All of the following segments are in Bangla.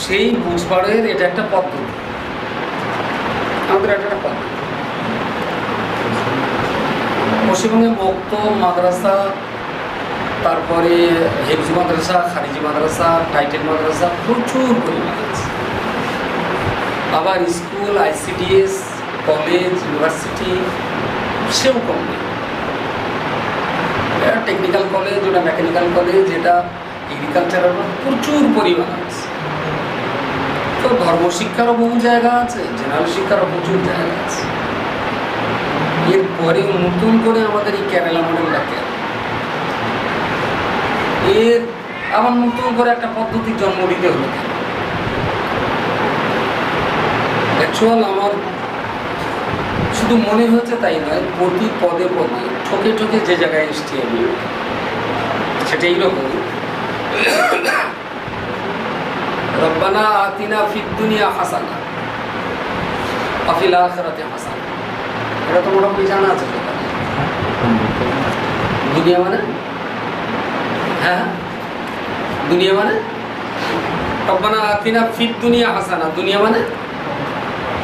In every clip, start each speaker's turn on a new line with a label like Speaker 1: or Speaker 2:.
Speaker 1: সেই বুঝপাড়ের এটা একটা পদ্ধতি, আমাদের এটা একটা পদ্ধতি। পশ্চিমবঙ্গে মক্ত মাদ্রাসা, তারপরে হেফজি মাদ্রাসা, খারিজি মাদ্রাসা, টাইটেল মাদ্রাসা প্রচুর পরিমাণে আছে। আবার স্কুল, আইসিডিএস, কলেজ, ইউনিভার্সিটি সেও কম নেই। এটা টেকনিক্যাল কলেজ, ওটা মেকানিক্যাল কলেজ, এটা এগ্রিকালচারাল, প্রচুর পরিমাণ আছে। তো ধর্মশিক্ষারও বহু জায়গা আছে, জেনারেল শিক্ষারও প্রচুর জায়গা আছে। এরপরে নতুন করে আমাদের এই কেরালা মডেলটা কেন, এর আবার নতুন করে একটা পদ্ধতির জন্ম দিতে হলো কেন? অ্যাকচুয়াল আমার শুধু মনে হচ্ছে তাই নয়, প্রতি পদে পদে ঠকে ঠকে যে জায়গায় এসছি আমি, সেটা এইরকম। রব্বানা আতিনা ফিদ দুনিয়া হাসানা ওয়া ফিল আখিরাতি হাসানা, এটা তো মোটামুটি জানা আছে। দুনিয়া মানে, হ্যাঁ দুনিয়া মানে রব্বানা আতিনা ফিদ দুনিয়া হাসানা, দুনিয়া মানে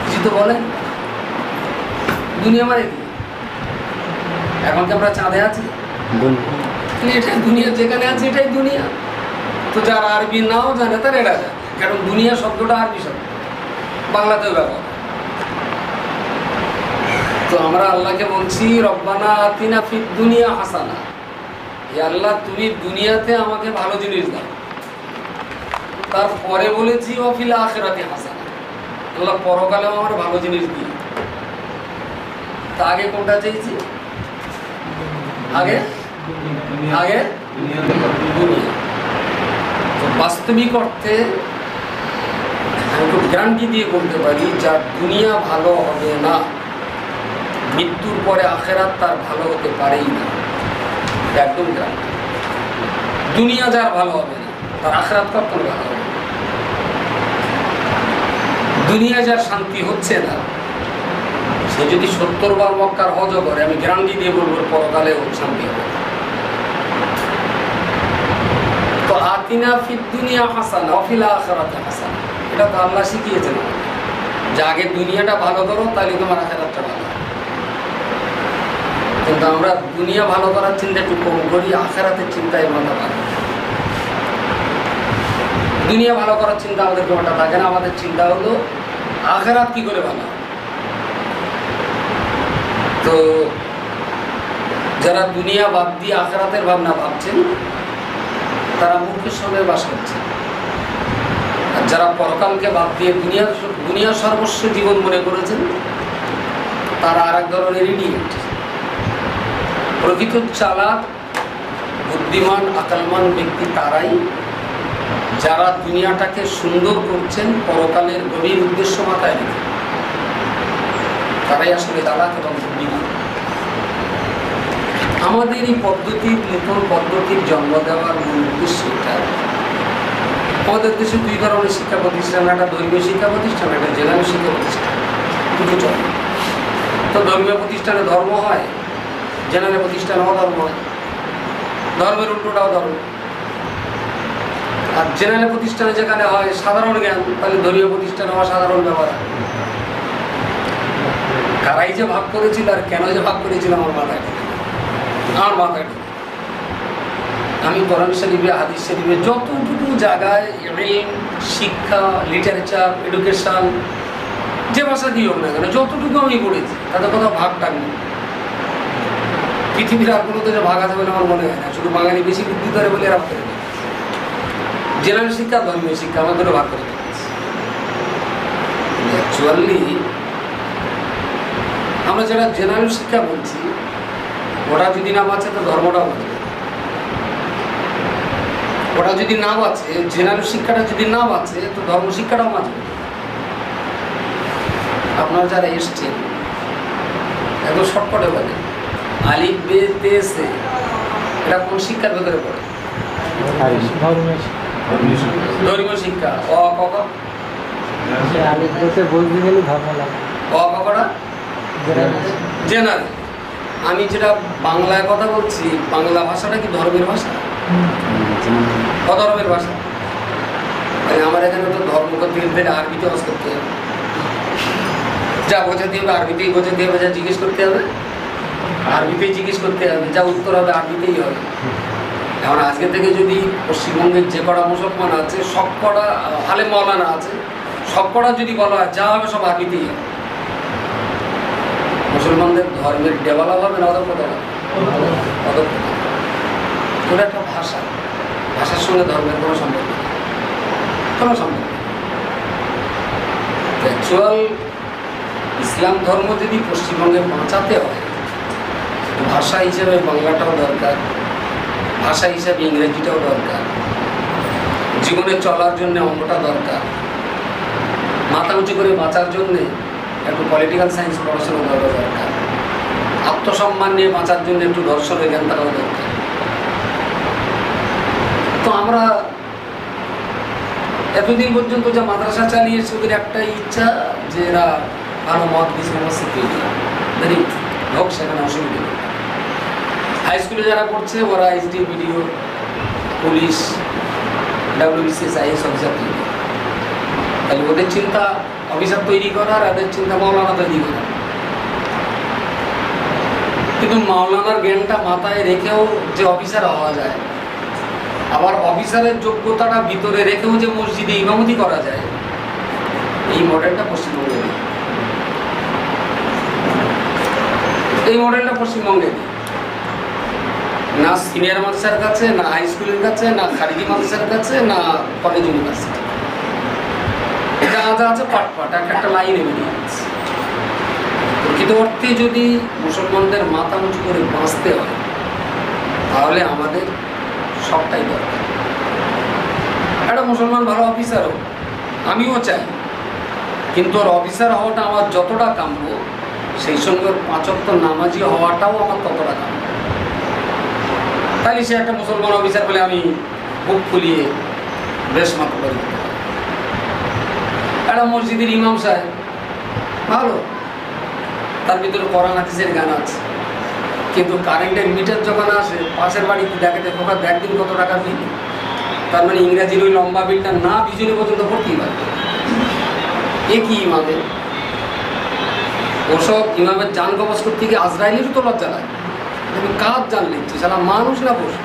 Speaker 1: কিছু তো বলেন। দুনিয়া মানে কি? এখন কি আমরা চাঁদে আছি? এটাই দুনিয়া, যেখানে আছে এটাই দুনিয়া। তো যারা আরবি নাও জানে তারা এটা জানে, কারণ দুনিয়া শব্দটা আরবি শব্দ, বাংলাতেও ব্যবহার। তো আমরা আল্লাহকে বলছি রব্বানা আতিনা ফিদ দুনিয়া হাসানা, হে আল্লাহ তুমি দুনিয়াতে আমাকে ভালো জিনিস দাও। তারপরে বলেছি ওয়া ফিল আখিরাতি হাসানা, আল্লাহ পরকালেও আমার ভালো জিনিস দিই। তা আগে কোনটা চাইছি? আগে আগে দুনিয়া। তো বাস্তবিক অর্থে আমি খুব গ্যারান্টি দিয়ে বলতে পারি, যার দুনিয়া ভালো হবে না, মৃত্যুর পরে আখেরাত তার ভালো হতে পারেই না, একদম গ্যারান্টি। দুনিয়া যার ভালো হবে না, তার আখেরাত কখনো ভালো হবে না। দুনিয়া যার শান্তি হচ্ছে না, সে যদি 70 বার মক্কার হজও করে, আমি গ্যারান্টি দিয়ে বলবো পরকালে শান্তি হবে। তো আতিনা ফিদ দুনিয়া হাসানা ওয়া ফিল আখিরাতি হাসানা, এটা তো আল্লাহ শিখিয়েছেন যে আগে দুনিয়াটা ভালো করো, তাহলে তোমার আখিরাতটা ভালো হবে। কিন্তু আমরা দুনিয়া ভালো করার চিন্তা একটু কম করি, আখিরাতের চিন্তায় মাথা ভালো। দুনিয়া ভালো করার চিন্তা আমাদের কোনটা থাকে না, আমাদের চিন্তা হলো আখিরাত কি করে ভালো। তো যারা দুনিয়া বাদ দিয়ে আখিরাতের ভাবনা ভাবছেন, তারা মূর্খের সঙ্গে বাস করছেন। আর যারা পরকালকে বাদ দিয়ে দুনিয়া সর্বস্ব জীবন মনে করেছেন, তারা আর এক ধরনের ইডিয়েট। প্রকৃত চালাক, বুদ্ধিমান, আকালমান ব্যক্তি তারাই যারা দুনিয়াটাকে সুন্দর করছেন পরকালের গভীর উদ্দেশ্য মাথায় রেখে, তারাই আসলে চালাক এবং বুদ্ধিমান। আমাদের এই পদ্ধতির, নতুন পদ্ধতির জন্ম দেওয়ার মূল উদ্দেশ্য এটা। আমাদের দেশে দুই ধরনের শিক্ষা প্রতিষ্ঠান, একটা ধর্মীয় শিক্ষা প্রতিষ্ঠান, একটা জেনারেল শিক্ষা প্রতিষ্ঠান, দুটো চলে। তো ধর্মীয় প্রতিষ্ঠানে ধর্ম হয়, জেনারেল প্রতিষ্ঠানে অধর্ম হয়। ধর্মের উল্টোটাও ধর্ম। আর জেনারেল প্রতিষ্ঠানে যেখানে হয় সাধারণ জ্ঞান, তাহলে ধর্মীয় প্রতিষ্ঠানে অসাধারণ ব্যবহার। কারাই যে ভাগ করেছিল আর কেন যে ভাগ করেছিল আমার মাথায়, আমি কোরআন শরীফে, হাদিস শরীফে যতটুকু জায়গায় ইলম, শিক্ষা, লিটারেচার, এডুকেশন, যে ভাষা দিয়ে হোক না কেন, যতটুকু আমি পড়েছি তাতে কোথাও ভাগ টাকনি। পৃথিবীর আর কোনো দেশে ভাগ আছে বলে আমার মনে হয় না, শুধু বাঙালি বেশি বুদ্ধি করে বলে এরা করে। জেনারেল শিক্ষা, ধর্মীয় শিক্ষা আমার দুটো ভাগ করে দিয়েছে। অ্যাকচুয়ালি আমরা যেটা জেনারেল শিক্ষা বলছি, ওটা যদি না বাঁচে তো ধর্মটাও বাঁচবে। ওটা যদি না বাঁচে, জেনারেল শিক্ষাটা যদি না বাঁচে, তো ধর্ম শিক্ষাটাও বাঁচবে। আপনারা যারা এসছেন এত শর্টকাটে বলেন, আলিফ বে তে সে, এটা কোন শিক্ষার ভেতরে পড়ে? ধর্মীয় শিক্ষা। অ ক ক, অ ক কটা জেনারেল। আমি যেটা বাংলায় কথা বলছি, বাংলা ভাষাটা কি ধর্মের ভাষা? অধর্মের ভাষা। আমার এখানে তো ধর্ম অঙ্ক ধীরে আরবিতে ওয়াজ করতে হবে, যা বোঝাতে হবে আরবিতেই বোঝাতে হবে, যা জিজ্ঞেস করতে হবে আরবিতেই জিজ্ঞেস করতে হবে, যা উত্তর হবে আরবিতেই হবে। এখন আজকে থেকে যদি পশ্চিমবঙ্গের যে কটা মুসলমান আছে, সব কটা আলেম মাওলানা আছে, সব কটা যদি বলা হয় যা হবে সব আরবিতেই হবে, মুসলমানদের ধর্মের ডেভেলপ হবে না? ওটা একটা ভাষা, ভাষার সঙ্গে ধর্মের কোনো সম্পর্ক নেই, কোনো সম্পর্ক নেই। অ্যাকচুয়াল ইসলাম ধর্ম যদি পশ্চিমবঙ্গে বাঁচাতে হয়, ভাষা হিসেবে বাংলাটাও দরকার, ভাষা হিসেবে ইংরেজিটাও দরকার, জীবনে চলার জন্য অঙ্কটা দরকার, মাথা উঁচু করে বাঁচার জন্যে একটু পলিটিক্যাল সায়েন্স পড়াশোনা দরকার, আত্মসম্মান নিয়ে বাঁচার জন্য একটু দর্শনের জ্ঞান থাকাও দরকার। তো আমরা এতদিন পর্যন্ত যা মাদ্রাসা চালিয়েছে ওদের একটাই ইচ্ছা যে এরা ভালো মত বিজনেস তৈরি ভেরি হোক, সেখানে অসুবিধা নেই। হাই স্কুলে যারা পড়ছে ওরা SD, BDO, police, WBCS, IAS officer তৈরি, তাহলে ওদের চিন্তা অফিসার তৈরি করার, এদের চিন্তা মাওলানা তৈরি করার। কিন্তু মাওলানার জ্ঞানটা মাথায় রেখেও যে অফিসার হওয়া যায়, আবার অফিসারের যোগ্যতাটা ভিতরে রেখেও যে মসজিদে ইমামতি করা যায়, এই মডেলটা পশ্চিমবঙ্গে নেই। এই মডেলটা পশ্চিমবঙ্গে নেই, না সিনিয়র মাদ্রাসার কাছে, না হাই স্কুলের কাছে, না খারিজি মাদ্রাসার কাছে, না কলেজ ইউনিভার্সিটি। যা যা আছে পাট পাট একটা লাইনে বেরিয়ে যাচ্ছে। প্রকৃত অর্থে যদি মুসলমানদের মাথা উঁচু করে বাঁচতে হয়, তাহলে আমাদের সবটাই দরকার। একটা মুসলমান ভালো অফিসার হোক, আমিও চাই, কিন্তু ওর অফিসার হওয়াটা আমার যতটা কাম্য, সেই সঙ্গে ওর 5 ওয়াক্ত নামাজি হওয়াটাও আমার ততটা কাম্য। তাহলে সে একটা মুসলমান অফিসার বলে আমি বুক ফুলিয়ে বেশ মাত্র করে দিতে পারি। একটা মসজিদের ইমাম সাহেব ভালো, তার ভিতরে কোরআন হাদিসের গান আছে, কিন্তু কারেন্টের মিটার যখন আসে পাশের বাড়িতে দেখাতে খোকা একদিন কত টাকা বিল, তার মানে ইংরাজির ওই লম্বা বিলটা না বিজুলি পর্যন্ত পড়তেই পারবে। এ কি ইমামের? ওসব ইমামের জান কবজ করতে গিয়ে আজরাইলেরও তো লজ্জা লাগে, তুমি কাজ জান লিখছি, সারা মানুষ না বসে।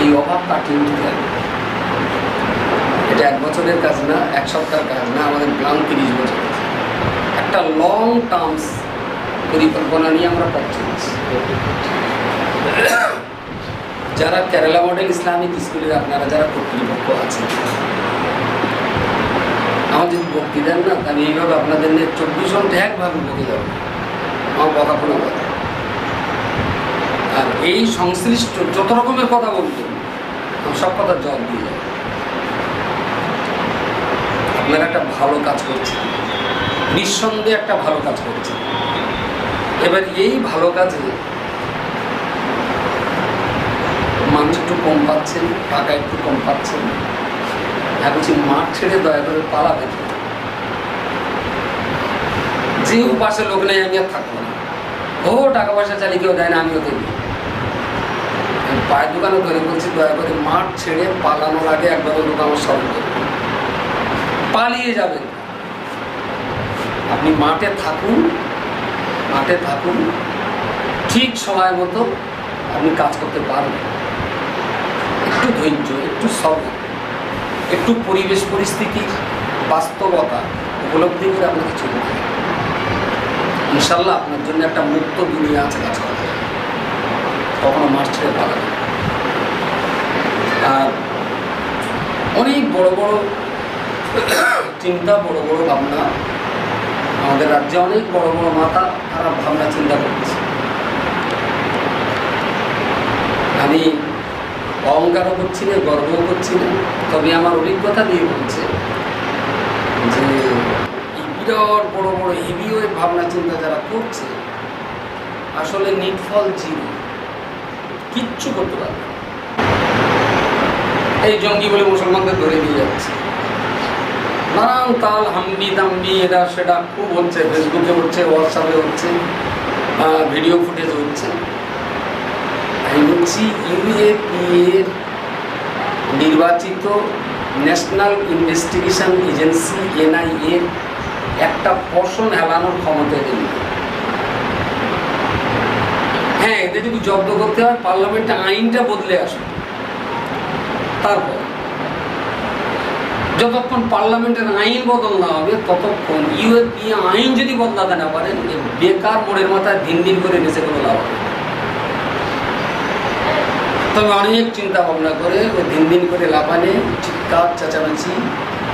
Speaker 1: এই অভাব কাটিয়ে উঠতে হবে। এটা 1 বছরের কাজ না, 1 সপ্তাহের কাজ না, আমাদের প্ল্যান 30 বছর, একটা লং টার্মস পরিকল্পনা নিয়ে আমরা পথ চলছি। যারা কেরালা মডেল ইসলামিক স্কুলের আপনারা যারা কর্তৃপক্ষ আছেন, আমার যদি বক্তি দেন না, আমি এইভাবে আপনাদের নিয়ে 24 ঘন্টা একভাবে বকে যাবো, আমার কথা কোনো কথা। আর এই সংশ্লিষ্ট যত রকমের কথা বলতো আমার সব কথার জবাব দিয়ে যাবে। আপনারা একটা ভালো কাজ করছেন, নিঃসন্দেহে একটা ভালো কাজ করছেন। এবার এই ভালো কাজে মানুষ একটু কম পাচ্ছেন, টাকা একটু কম পাচ্ছেন, এখন মাঠ ছেড়ে দয়া করে পালাবেন। যেও পাশে লোক নেই আমি আর থাকবো না, ও টাকা পয়সা চালিয়ে কেউ দেয় না, আমিও দেবো। পায়ের দোকানে ধরে বলছি দয়া করে মাঠ ছেড়ে পালানোর আগে একবার লোক আমার স্মরণ করবে, পালিয়ে যাবেন। আপনি মাঠে থাকুন, মাঠে থাকুন, ঠিক সময় মতো আপনি কাজ করতে পারবেন। একটু ধৈর্য, একটু সবর, একটু পরিবেশ পরিস্থিতির বাস্তবতা উপলব্ধি করে আপনাকে চলতে হবে। ইনশাল্লাহ আপনার জন্য একটা মুক্ত দুনিয়া আছে কাজ করা, কখনো মাঠ ছেড়ে পালাবেন। আর অনেক বড় বড় চিন্তা, বড় বড় ভাবনা, আমাদের রাজ্যে অনেক বড় বড় মাথা তারা ভাবনা চিন্তা করছে। আমি অহংকারও করছি না, গর্বও করছি না, তবে আমার অভিজ্ঞতা দিয়ে বলছে যে এই বিরাট বড় বড় হেভি ওয়েট ভাবনা চিন্তা যারা করছে, আসলে নিটফল জিরো, কিচ্ছু করতে পারবে। এই জঙ্গি বলে মুসলমানদের ধরে নিয়ে যাচ্ছে, নানান তাল হামডি দামডি এটা সেটা খুব হচ্ছে, ফেসবুকে হচ্ছে, হোয়াটসঅ্যাপে হচ্ছে, ভিডিও ফুটেজ হচ্ছে। আমি বলছি ইউএপিএর নির্বাচিত ন্যাশনাল ইনভেস্টিগেশন এজেন্সি NIA একটা পশম হেলানোর ক্ষমতা দেন। হ্যাঁ, এদের যদি জব্দ করতে হয় পার্লামেন্টে আইনটা বদলে আসবে। তারপর যতক্ষণ পার্লামেন্টের আইন বদল না হবে ততক্ষণ ইউএপি আইন যদি বদলাতে না পারেন, বেকার মোড়ের মাথায় দিন দিন করে নেচে কোনো লাভ হবে। তবে অনেক চিন্তা ভাবনা করে ওই দিন দিন করে লাফানে চিৎকার চেঁচামেচি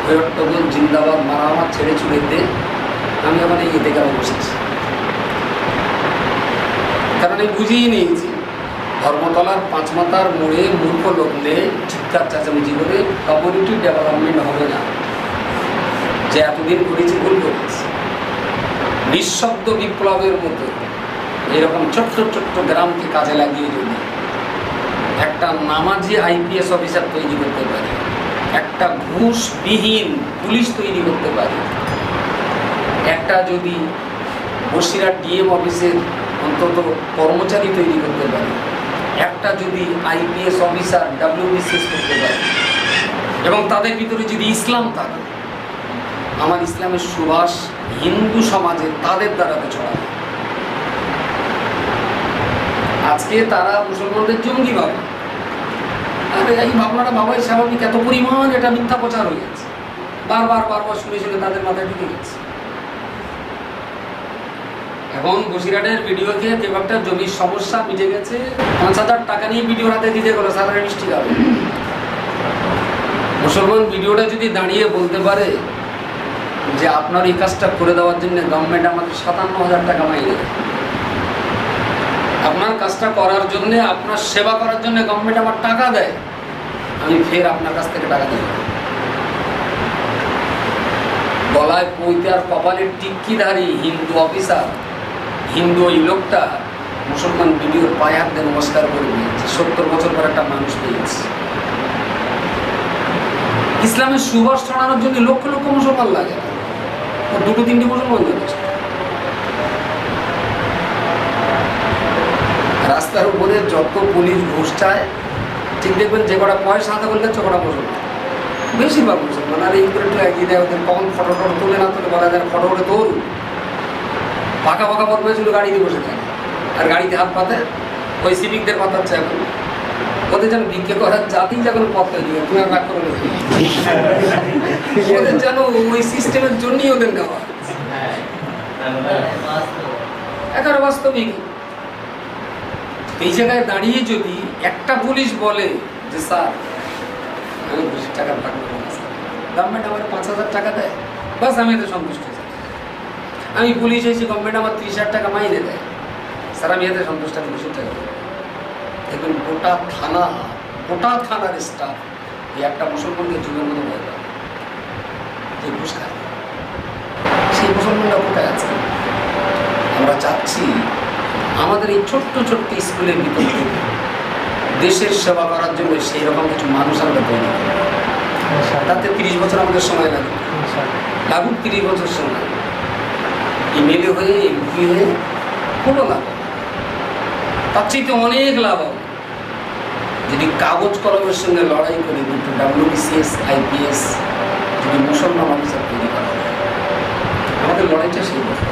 Speaker 1: হট্টগোল জিন্দাবাদ মারামার ছেড়ে ছুড়ে দে, আমি এখন এই এতে গেলে বসেছি। কারণ আমি বুঝিয়ে নিয়েছি ধর্মতলার পাঁচমাতার মোড়ে মূর্খ লোকলে চিৎকার চেঁচামেচি করে কমিউনিটি ডেভেলপমেন্ট হবে না। যে এতদিন করেছি ভুল করেছি। নিঃশব্দ বিপ্লবের মতো এরকম ছোট্ট ছোট্ট গ্রামকে কাজে লাগিয়ে যদি একটা নামাজি IPS অফিসার তৈরি করতে পারি, একটা ঘুষবিহীন পুলিশ তৈরি করতে পারি, একটা যদি বসিরহাট DM অফিসের অন্তত কর্মচারী তৈরি করতে পারি, একটা যদি IPS অফিসার WBCS করতে পারি, এবং তাদের ভিতরে যদি ইসলাম থাকে, আমার ইসলামের সুবাস হিন্দু সমাজে তাদের দ্বারাতে ছড়াবে। আজকে তারা মুসলমানদের জঙ্গি ভাবে, আরে এই ভাবনাটা বাবাই স্বাভাবিক। এত পরিমাণ এটা মিথ্যা প্রচার হয়ে গেছে, বারবার শুনে শুনে তাদের মাথায় ঢুকে গেছে। এখন বসিরহাটের ভিডিওকে কেউ একটা জমির সমস্যা মিটে গেছে, 5,000 টাকা নিয়ে ভিডিও হাতে দিতে গেলো, সারা মিষ্টি খাবে। মুসলমান ভিডিওটা যদি দাঁড়িয়ে বলতে পারে যে আপনার এই কাজটা করে দেওয়ার জন্য গভর্নমেন্ট আমাকে 57,000 টাকা মাইনে দেয়, আপনার কাজটা করার জন্য, আপনার সেবা করার জন্য গভর্নমেন্ট আমার টাকা দেয়, আমি ফের আপনার কাছ থেকে টাকা দেব। গলায় পৈতে আর কপালের টিক্কিধারী হিন্দু অফিসার, হিন্দু ওই লোকটা মুসলমান ভিডিওর পায়ে হাত দিয়ে নমস্কার করবে 70 বছর পর একটা মানুষ পেয়েছে। ইসলামের সুবাস ছড়ানোর জন্য লক্ষ লক্ষ মুসলমান লাগে না, ও 2-3টি মুসলমান যথেষ্ট। রাস্তার উপরে যত পুলিশ ঘুষ চায়, ঠিক দেখবেন যে কটা পয়সা হাতে করলে সে কটা মুসলমান, বেশিরভাগ মুসলমান। আর এই করে একটু এগিয়ে দেয়, ওদের কখন ফটো তুলে না তুলে বলা যায় ফটো করে তোর ফাঁকা পড়বে, ছিল গাড়িতে বসে থাকে আর গাড়িতে হাত পাতে ওই সিভিকদের পাতাচ্ছে। এখন ওদের যেন ভিক্ষে করার জাতি যখন পথ তৈরি হয়, তুমি আর রাগ করে ওদের যেন ওই সিস্টেমের জন্যই ওদের নেওয়া একেবারে বাস্তবিক। এই জায়গায় দাঁড়িয়ে যদি একটা পুলিশ বলে যে স্যার আমি 20 টাকা ভাগ করবো না, গভর্নমেন্ট আমার 5,000 টাকা দেয়, বাস আমি এতে সন্তুষ্ট। আমি পুলিশ হয়েছি, গভর্নমেন্ট আমার 30,000 টাকা মাইনে দেয়, স্যার আমি এতে সন্তুষ্ট, আমি 20 টাকা দেয়। দেখবেন গোটা থানার স্টাফ এই একটা মুসলমানকে যুগের মতো বলে যে ঘুষ খায়। সেই মুসলমানরা কোথায় আছে? আমরা চাচ্ছি আমাদের এই ছোট্ট ছোট্ট স্কুলের ভিতর থেকে দেশের সেবা করার জন্য সেই রকম কিছু মানুষ আমরা তৈরি করি। তাতে 30 বছর আমাদের সময় লাগে, লাগুক 30 বছর সময়, MLA হয়ে MP হয়ে কোনো লাভ হবে, তার চাইতে অনেক লাভ হবে যদি কাগজ কলমের সঙ্গে লড়াই করে দুটো WBCS IPS যদি মুসলমান অফিসার তৈরি করা হয়। আমাদের লড়াইটা সেই কথা।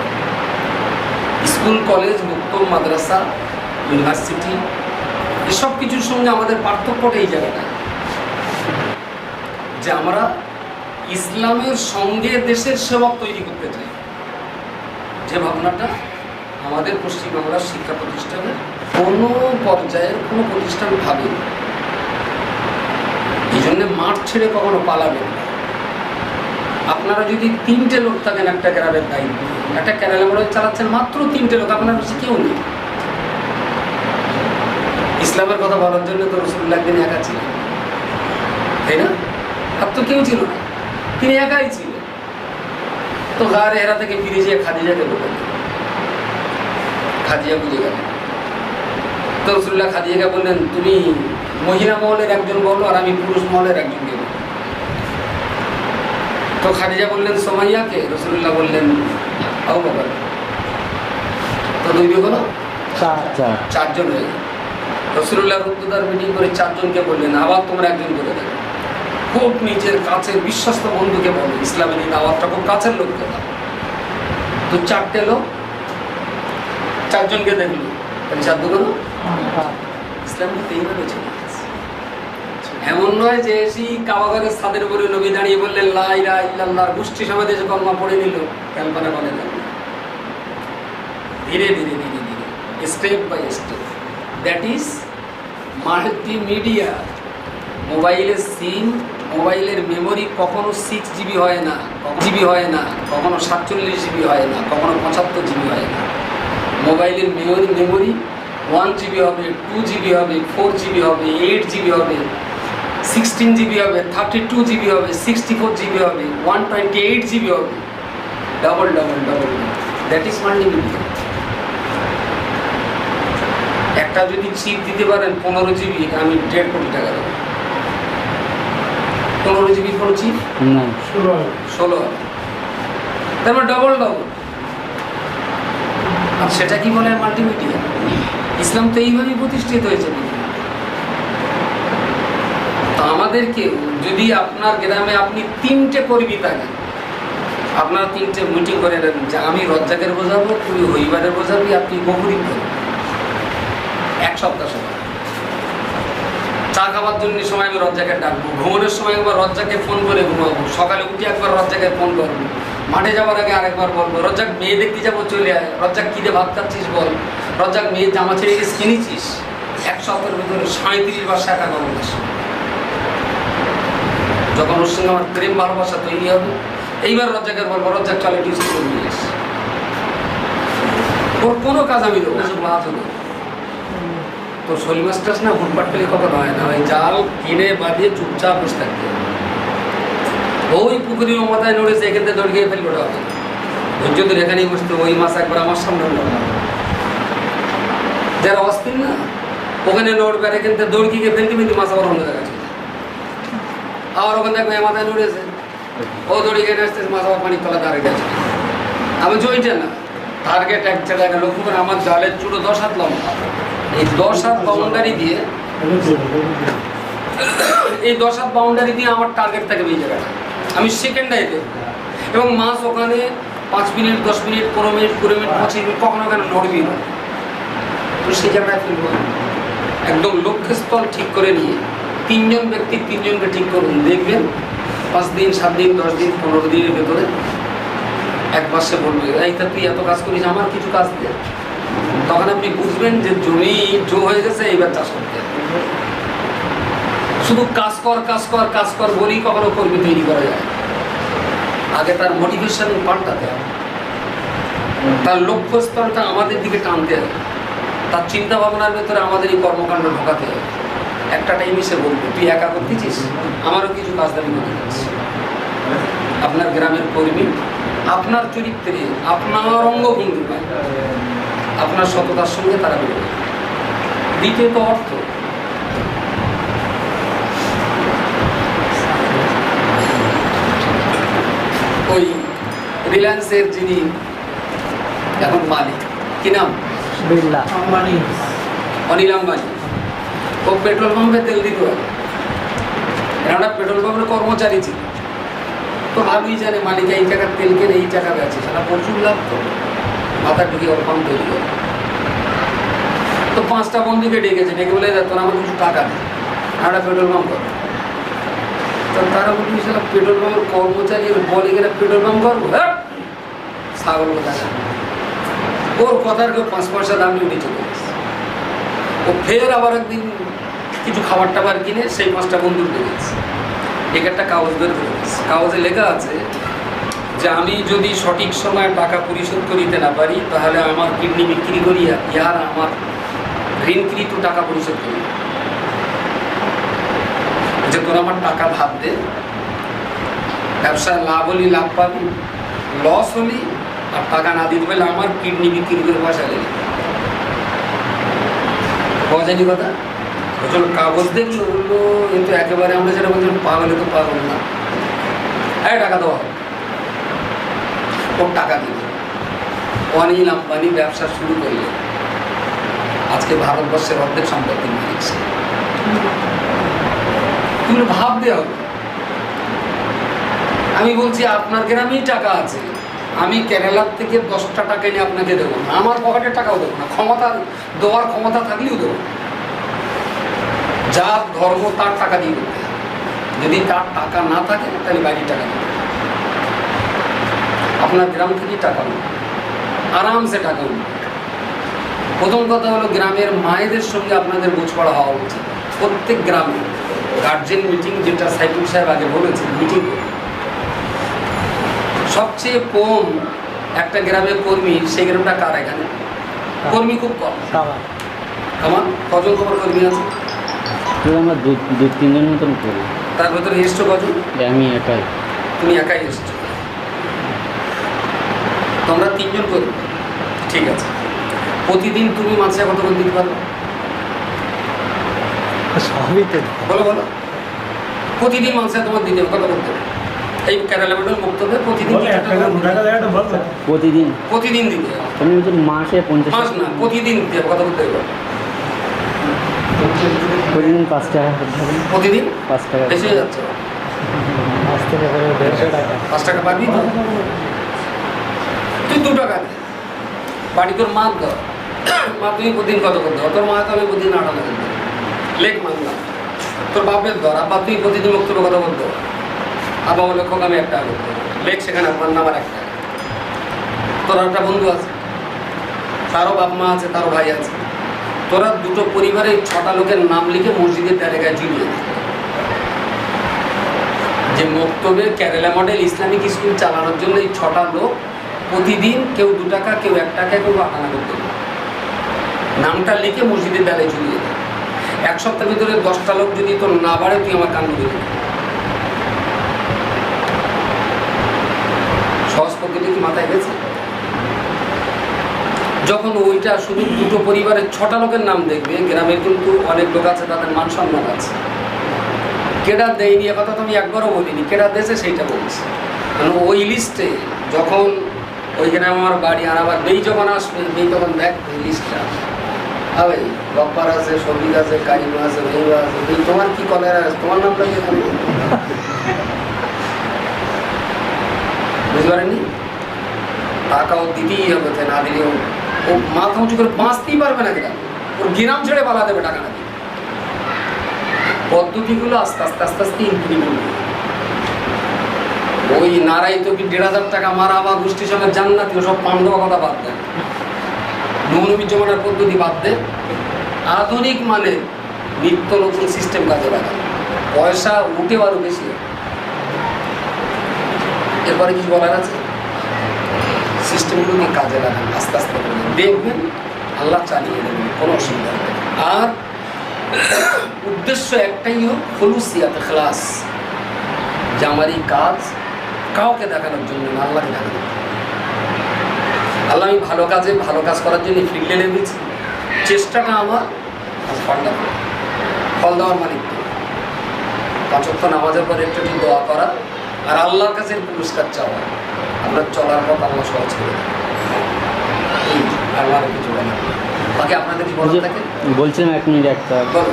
Speaker 1: স্কুল কলেজ মুক্ত মাদ্রাসা ইউনিভার্সিটি এসব কিছুর সঙ্গে আমাদের পার্থক্যটা এই জায়গাটা যে আমরা ইসলামের সঙ্গে দেশের সেবক তৈরি করতে চাই। যে ভাবনাটা আমাদের পশ্চিমবাংলার শিক্ষা প্রতিষ্ঠানের কোনো পর্যায়ের কোনো প্রতিষ্ঠান ভাবে, এই জন্যে মাঠ ছেড়ে কখনো পালাবেন না। আপনারা যদি 3টে লোক থাকেন একটা গ্রামের দায়িত্ব, একটা ক্যারেলা মোড়ে চালাচ্ছেন, মাত্র 3টে লোক, আপনার বেশি কেউ নেই। ইসলামের কথা বলার জন্য তো রাসূলুল্লাহ একদিন একা ছিলেন, তাই না? আর তো কেউ ছিল না, তিনি একাই ছিলেন। তো গারে হেরা থেকে ফিরে যেয়ে খাদিজাকে বললেন, খাদিজা বুঝে গেলেন। তো রাসূলুল্লাহ খাদিজাকে বললেন, তুমি মহিলা মহলের একজন বলো আর আমি পুরুষ মহলের একজনকে বলো। তো খাদিজা বললেন সুমাইয়াকে, রাসূলুল্লাহ বললেন আবু বকর। তো 2 হলো 4 জন হয়ে গেল। রাসূলুল্লাহ রুদ্দার মিটিং করে 4 জনকে বললেন, আবার তোমরা একজন করে দেবে। খুব নিজের কাছের বিশ্বস্ত বন্ধুকে বলো ইসলামের এই দাওয়াতটা খুব কাছের লোককে দাও। তো 4টে লোক 4জনকে দেখলো, তাহলে 4 দুগুণ ইসলাম কিন্তু এইভাবে চলে গেছে। এমন নয় যে সেই কাবাগরের ছাদের উপরে নবী দাঁড়িয়ে বললেন লা ইলাহা ইল্লাল্লাহ, গোষ্ঠী সমাজে যে কলমা পড়ে নিল ক্যালপানা বলে না, ধীরে ধীরে ধীরে ধীরে step by step. That is multimedia. মোবাইলের সিম, মোবাইলের মেমোরি কখনো 6 GB হয় না, জিবি হয় না, কখনো 47 GB হয় না, কখনো 75 GB হয় না। মোবাইলের মেমোরি 1 GB হবে, 2 GB হবে, 4 GB হবে, 8 GB হবে, 16 GB হবে, 32 GB হবে, 64 GB হবে, 128 GB হবে, double double double. That is multimedia. একটা যদি চিপ দিতে পারেন 15 GB, আমি 1.5 কোটি টাকা দেবো। 15 GB কোনো চিপ না, 16। তার মানে ডাবল ডাবল। আর সেটা কি বলে মাল্টিমিডিয়া? ইসলাম তো এইভাবেই প্রতিষ্ঠিত হয়েছে। তো আমাদেরকে যদি আপনার গ্রামে আপনি 3টে কর্মী থাকেন, আপনারা 3টে মিটিং করে নেন যে আমি রজ্জাকের বোঝাবো, তুই হইবারের বোঝাবি, আপনি বকুরিং করবেন 1 সপ্তাহ সময়। চা খাবার জন্য সময় আমি রজ্জাকে ডাকবো, ঘুমানোর সময় একবার রজ্জাকে ফোন করে ঘুমাবো, সকালে উঠে একবার রজ্জাকে ফোন করবো, মাঠে যাওয়ার আগে আরেকবার বলবো রজ্জাক মেয়ে দেখতে যাবো চলে আয়, রজ্জাক কী দিয়ে ভাত খাচ্ছিস বল, রজ্জাক মেয়ের জামা ছেড়ে গেছে কিনেছিস। 1 সপ্তাহের ভিতরে 37 বার শাখা করবো। যখন ওর সঙ্গে আমার প্রেম ভালোবাসা তৈরি হবে, এইবার রজ্জাকের বলবো রজ্জাক চলে টিউশন করে নিয়ে এস। ওর কোনো কাজ আমি দেবো, ওসব লাভ হলো। তো শোল মাছটাস না হুটপাট পেলে কখন হয় না, ওই জাল কিনে বাঁধিয়ে চুপচাপ বসে থাকতে হবে। ওই পুকুরের মাথায় নড়েছে, এখান থেকে দৌড় গিয়ে ফেলবে, ওটা হবে ধৈর্য ধরে এখানেই বসতে। ওই মাছ একবার আমার সামনে নড়বে, যারা অস্থির না ওখানে নড়বে, আর এখান থেকে দৌড় গিয়ে ফেলতে ফেলতে মাছ আবার অন্য জায়গায় চলে। আবার ওখান থেকে মাথায় নড়েছে, ও দৌড়ে গিয়ে আসতে মাছ আবার পানির তলা দাঁড়িয়ে গেছে। আমি জয়টা না, টার্গেট এক জায়গায় লক্ষ্য করে আমার জালের চুড়ো 10 হাত লম্বা। এই 10 হাত বাউন্ডারি দিয়ে, এই 10 হাত বাউন্ডারি দিয়ে আমার টার্গেট থাকে এই জায়গাটা। আমি সেকেন্ডাই দেব, এবং মাছ ওখানে 5 minute, 10 minute, 15 minute, 20 minute, 25 minute কখনো কেন নড়বি না। তো সেই জায়গায় ফেলবো একদম লক্ষ্যস্থল ঠিক করে নিয়ে। 3 জন ব্যক্তি 3 জনকে ঠিক করুন, দেখবেন 5 দিন, 7 দিন, 10 দিন, 15 দিনের ভেতরে 1 মাসে বলবে এইটা তুই এত কাজ করিস, আমার কিছু কাজ দে। তখন আপনি বুঝবেন যে জমি জো হয়ে গেছে, এইবার চাষ করতে হবে। শুধু কাজ কর কাজ কর কাজ কর বলেই কখনো কর্মী তৈরি করা যায়। আগে তার মোটিভেশন পাল্টাতে হবে, তার লক্ষ্যস্থলটা আমাদের দিকে টানতে হবে, তার চিন্তা ভাবনার ভেতরে আমাদের এই কর্মকাণ্ড ঢোকাতে হবে। একটা টাইমে সে বলবে তুই একা করতেছিস, আমারও কিছু কাজ দাবি করতে যাচ্ছি। আপনার গ্রামের কর্মী আপনার চরিত্রে, আপনার অঙ্গভঙ্গি পায়, আপনার সততার সঙ্গে তারা বেরোবে। দ্বিতীয়ত অর্থ, ওই রিলায়েন্সের যিনি এখন মালিক, কি নাম, অনিল আম্বানি, ও পেট্রোল পাম্পে তেল দিত। একটা পেট্রোল পাম্পের কর্মচারী ছিল, তো ভালোই জানে মালিক এই টাকার তেল কেনে এই টাকা বেচে, সেটা প্রচুর লাভ। তো মাথা ঢুকে ওর পাম্প তৈরি করে। তো 5টা বন্ধুকে ডেকেছে, ডেকে বলে তোরা আমার কিছু টাকা নেই, একটা পেট্রোল পাম্প করো। তো তারা বলবি সেটা পেট্রোল পাম্পের কর্মচারী বলে গেলে পেট্রোল পাম্প করবো, হ্যাঁ ছাগল কথা। ওর কথার কেউ 5 পয়সা দাম নিয়ে উঠে চলে গেছে। ও ফের আবার একদিন কিছু খাবার টাবার কিনে সেই 5টা বন্ধুর ডেকেছে, ডেকে একটা কাগজ বের করে দিয়েছে। কাগজে লেখা আছে যে আমি যদি সঠিক সময়ে টাকা পরিশোধ করিতে না পারি, তাহলে আমার কিডনি বিক্রি করিয়া ইহার আমার ঋণকৃত টাকা পরিশোধ করি। যে তোর আমার টাকা ভাব দে, ব্যবসায় লাভ হলি লাভ পাবি, লস হলি আর টাকা না দিতে পারলে আমার কিডনি বিক্রি করে পয়সা লেগে পাওয়া যায়নি কথা। যখন কাগজ দেখলো বললো কিন্তু একেবারে আমরা যেটা বলছিলাম পাগলে তো পাগল না, হ্যাঁ টাকা দেওয়া হবে। ওর টাকা দিল, অনিল আম্বানি ব্যবসা শুরু করলে আজকে ভারতবর্ষের অর্ধেক সম্পত্তি মালিক। এগুলো ভাবতে হবে। আমি বলছি আপনার গ্রামেই টাকা আছে, আমি কেরালার থেকে 10টা টাকা নিয়ে আপনাকে দেবো না, আমার পকেটের টাকাও দেবো না, ক্ষমতা দেওয়ার ক্ষমতা থাকলেও দেবো না। যার ধর্ম তার টাকা দিয়ে করতে হবে, যদি তার টাকা না থাকে তাহলে বাইরের টাকা দেবে। আপনার গ্রাম থেকেই টাকা নেই, আরামসে টাকা নেই। প্রথম কথা হলো গ্রামের মায়েদের সঙ্গে আপনাদের বোঝপড়া হওয়া উচিত। প্রত্যেক গ্রামে গার্জেন মিটিং, যেটা সাইফুল সাহেব আগে বলেছেন, মিটিং সবচেয়ে কম একটা গ্রামের কর্মী, সেই গ্রামটা কার? এখানে কর্মী খুব কম। আমার কজন তোমার কর্মী আছে?
Speaker 2: আমরা দু তিনজন মতন করি।
Speaker 1: তার ভেতরে এসছো কজন?
Speaker 2: আমি একাই।
Speaker 1: তুমি একাই এসছো, তোমরা 3 জন কর্মী, ঠিক আছে। প্রতিদিন তুমি মাসে কত করে দিতে পারবে?
Speaker 3: সবই তো
Speaker 1: বলো বলো, প্রতিদিন মাসে তোমার দিতে হবে কত করতে হবে? এই কেরালা মেডেল বক্তব্যে প্রতিদিন
Speaker 2: প্রতিদিন
Speaker 1: প্রতিদিন দিতে হবে।
Speaker 2: তুমি মাসে 50
Speaker 1: মাস না, প্রতিদিন দিতে হবে। কত করতে হবে?
Speaker 2: প্রতিদিন 5 টাকা করতে হবে।
Speaker 1: প্রতিদিন
Speaker 2: 5 টাকা
Speaker 1: বেশি হয়ে যাচ্ছে। 5 টাকা পাবি তো? তুই 2 টাকা দে, বাড়ি তোর মা দাও, মা তুমি প্রতিদিন কত করতে হবে? তোর মা তো আমি প্রতিদিন 8 টাকা করতে লেখ মানলাম। তোর বাপের ধর, আব্বা তুই প্রতিদিন বক্তব্য কথা বলতে হবে। আব্বা বলে খোক আমি 1 টাকা করতে হবে, লেখ সেখানে আপনার নাম আর 1 টাকা। তোর একটা বন্ধু আছে, তারও বাপ মা আছে, তারও ভাই আছে, তোরা দুটো পরিবারে 6টা লোকের নাম লিখে মসজিদের তালিকায় ঝুলিয়ে দে। যে মক্তবে কেরালা মডেল ইসলামিক স্কুল চালানোর জন্য এই 6টা লোক প্রতিদিন কেউ 2 টাকা, কেউ 1 টাকা, কেউ 8 আনা করতে হবে, নামটা লিখে মসজিদের ডালে ঝুলিয়ে দেয়। 1 সপ্তাহের ভিতরে 10টা লোক যদি তোর না বাড়ে, তুই আমার কান ধরে দেবে। সহজ পদ্ধতি কি মাথায় গেছে? যখন ওইটা শুধু দুটো পরিবারের 6টা লোকের নাম দেখবে, গ্রামের কিন্তু অনেক লোক আছে, তাদের মান সম্মান আছে। কেডা দেয়নি এ কথা তো আমি একবারও বলিনি, কেডা দেশে সেইটা বলছি। কারণ ওই লিস্টে যখন ওই গ্রামে আমার বাড়ি, আর আবার বেই যখন আসবে, বেই তখন দেখ ওই লিস্টটা হবে, গপ্পার আছে, সবিক আছে, কারিমা আছে, ভেইবা আছে, বেই তোমার কি কলের আছে, তোমার নামটা কি এখানে? বুঝতে পারেনি? টাকাও দিতেই হবে, তাই না দিলে ও মাথা উঁচু করে বাঁচতেই পারবে না। গ্রাম ওর গ্রাম ছেড়ে পালা দেবে টাকা না দিয়ে। পদ্ধতিগুলো আস্তে আস্তে আস্তে আস্তে ইমপ্লিমেন্ট হবে। ওই নারাই তো কি 1,500 টাকা মারা আমার গোষ্ঠীর সঙ্গে জান্নাতি, সব পাণ্ডব কথা বাদ দেন, নবী জমানার পদ্ধতি বাদ দেন, আধুনিক মানে নিত্য নতুন সিস্টেম কাজে লাগান, পয়সা উঠে আরও বেশি। এরপরে কিছু বলার আছে? সিস্টেমগুলোকে কাজে লাগান, আস্তে আস্তে দেখবেন আল্লাহ চালিয়ে দেবেন, কোনো অসুবিধা নেই। আর উদ্দেশ্য একটাই হোক, খুলুসিয়াত, ইখলাস, যে আমার এই কাজ কাউকে দেখানোর জন্য না, আল্লাহকে দেখানোর জন্য। আল্লাহ আমি ভালো কাজে ভালো কাজ করার জন্য ফিল্ডে নেমেছি, চেষ্টাটা আমার ফল দেওয়ার মালিক। 5 ওয়াক্ত নামাজের পরে একটু দোয়া করা আর আল্লাহর কাছে পুরস্কার চাওয়া, আমরা চলার পথ আল্লাহ সহজ করে দেয়। এই আল্লাহর কিছু বলার বাকি আপনাদের কি বলার থাকে?
Speaker 2: বলছিলাম 1 মিনিট একটা
Speaker 1: বলো।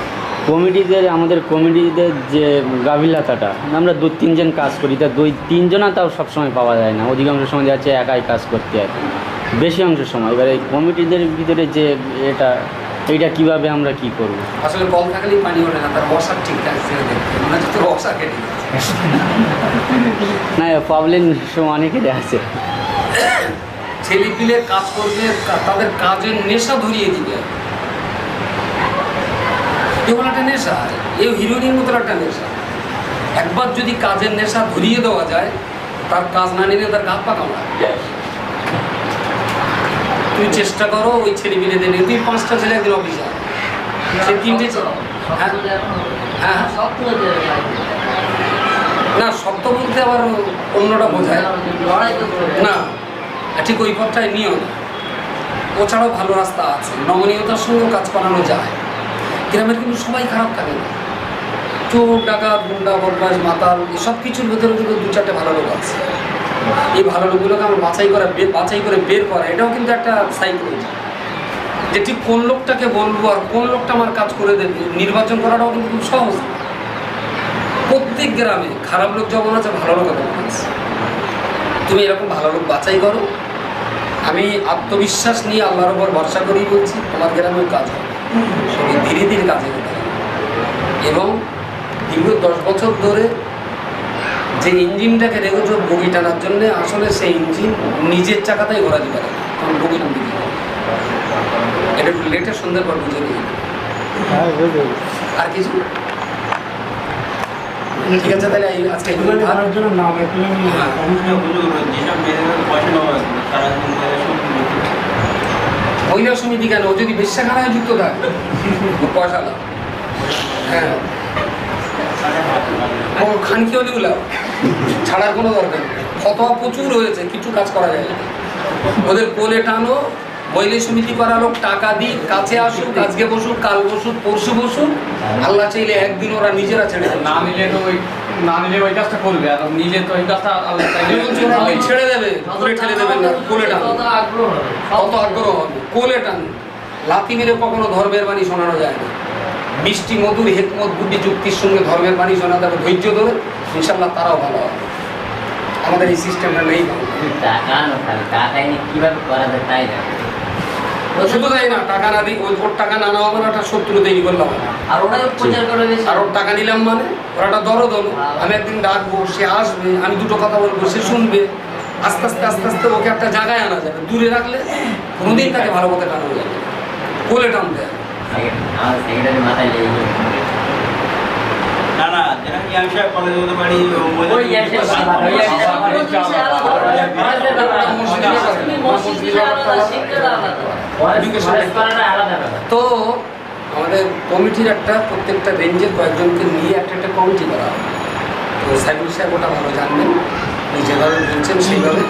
Speaker 2: কমিটিদের, আমাদের কমিটিদের যে গাফিলতাটা, আমরা 2-3 জন কাজ করি, তা 2-3 জনা তাও সবসময় পাওয়া যায় না, অধিকাংশ সময় যাচ্ছে একাই কাজ করতে হয় বেশি অংশ সময়। এবার এই কমিটিদের ভিতরে যে এইটা কীভাবে আমরা কি করব?
Speaker 1: আসলে কল থাকলেই পানি ওঠে না, তার বসার ঠিকঠাক ছেড়ে দেখতে মনে হচ্ছে তোর বসা কেটে গেছে।
Speaker 2: না, প্রবলেম অনেকের আছে,
Speaker 1: ছেলে পিলে কাজ করবে, তাদের কাজের নেশা ধরিয়ে দিবে। এগুলো একটা নেশা, এই হিরোইনের মতো একটা নেশা। একবার যদি কাজের নেশা ধরিয়ে দেওয়া যায়, তার কাজ না নিলে তার গাছ পা কামড়ায়। তুমি চেষ্টা করো ওই ছেলে পিলেদের নিয়ে, তুই 5টা ছেলে একদিন অফিসে, সে 3টে হ্যাঁ না, শব্দ বলতে আবার অন্যটা বোঝায় না, ঠিক ওই পথটায় নিও না। ও ছাড়াও ভালো রাস্তা আছে, নমনীয়তার সঙ্গেও কাজ করানো যায়। গ্রামের কিন্তু সবাই খারাপ থাকে না, চোর ডাকাত গুন্ডা বদমাশ মাতাল সব কিছুর ভেতরে কিন্তু 2-4টে ভালো লোক আছে। এই ভালো লোকগুলোকে আমরা বাছাই করে বের করা, এটাও কিন্তু একটা সাইকোলজি, যে ঠিক কোন লোকটাকে বলবো আর কোন লোকটা আমার কাজ করে দেবে, নির্বাচন করাটাও কিন্তু খুব সহজ। প্রত্যেক গ্রামে খারাপ লোক যেমন আছে, ভালো লোক তেমন আছে। তুমি এরকম ভালো লোক বাছাই করো। আমি আত্মবিশ্বাস নিয়ে আল্লাহর উপর ভরসা করেই বলছি, তোমার গ্রামেও কাজ হবে, সবই ধীরে ধীরে কাজে হতে হবে। এবং দীর্ঘ 10 বছর ধরে যে ইঞ্জিনটাকে রেখেছ বগি টানার জন্য, আসলে সেই ইঞ্জিন নিজের চাকাতেই ঘোরাতে পারে না, কারণ বগি টানতে দিতে হবে। এটা একটু লেটের সন্ধ্যের পর বুঝে নিয়ে আর কিছু। ঠিক আছে, তাহলে আজকে মহিলা সমিতি কেন? ও যদি বেশ্যাখানায় যুক্ত থাকে পয়সা লাভ। হ্যাঁ, ও খানকি হলিগুলা ছাড়ার কোনো দরকার নেই। ফতোয়া প্রচুর হয়েছে, কিছু কাজ করা যায় না। ওদের কোলে টানো, মহিলা সমিতি করা লোক টাকা দিই, কাছে আসুক, আজকে বসুক, কাল বসুক, পরশু বসুক, আল্লাহ চাইলে একদিন ওরা নিজেরা ছেড়ে দেবে।
Speaker 3: না নিলে ওই কাজটা করবে, আর নিলে তো ওই কাজটা আল্লাহ
Speaker 1: ছেড়ে দেবে, কোলে ঠেলে দেবেন না, কোলে টানো, কত আগ্রহ হবে। কোলে টানো, লাথি মেরে কখনো ধর্মের বাণী শোনানো যায় না। মিষ্টি মধুর হেকমত বুদ্ধি যুক্তির সঙ্গে ধর্মের বাণী শোনাতে হবে, ধৈর্য ধরে, ইনশাল্লাহ তারাও ভালো হবে। আমাদের এই সিস্টেমটা নেই।
Speaker 4: কিভাবে করা যায় তাই না,
Speaker 1: শুধু তাই না, টাকা না দিই, ওর টাকা না নেওয়া মানে একটা শত্রু তৈরি করলাম।
Speaker 4: আর ওরাই প্রচার করে বেশি।
Speaker 1: আর ওর টাকা নিলাম মানে ওরা একটা দরদ হলো, আমি একদিন ডাকবো, সে আসবে, আমি দুটো কথা বলবো, সে শুনবে। আস্তে আস্তে আস্তে আস্তে ওকে একটা জায়গায় আনা যাবে। দূরে রাখলে কোনোদিন তাকে ভালো পথে টানানো যাবে, কোলে টানতে হবে।
Speaker 4: আমার সেক্রেটারি মাথায় লেগে গেছে।
Speaker 5: না যেটা কি আমি সাহেব কলেজে বলতে পারি
Speaker 4: ওই ইয়াসের বাবা, ওই ইয়াসের বাবা, ওই জিনিসটা আলাদা। ওরাদের বাবা, তুমি মসজিদে আলাদা, শিক্ষাটা আলাদা। ওরাদের করাটা আলাদা ব্যাপার।
Speaker 1: তো আমাদের কমিটির একটা প্রত্যেকটা রেঞ্জের কয়েকজনকে নিয়ে একটা কমিটি করা হবে। তো সাইবুল সাহেব ওটা ভালো জানবেন, উনি যেভাবে বলছেন সেইভাবে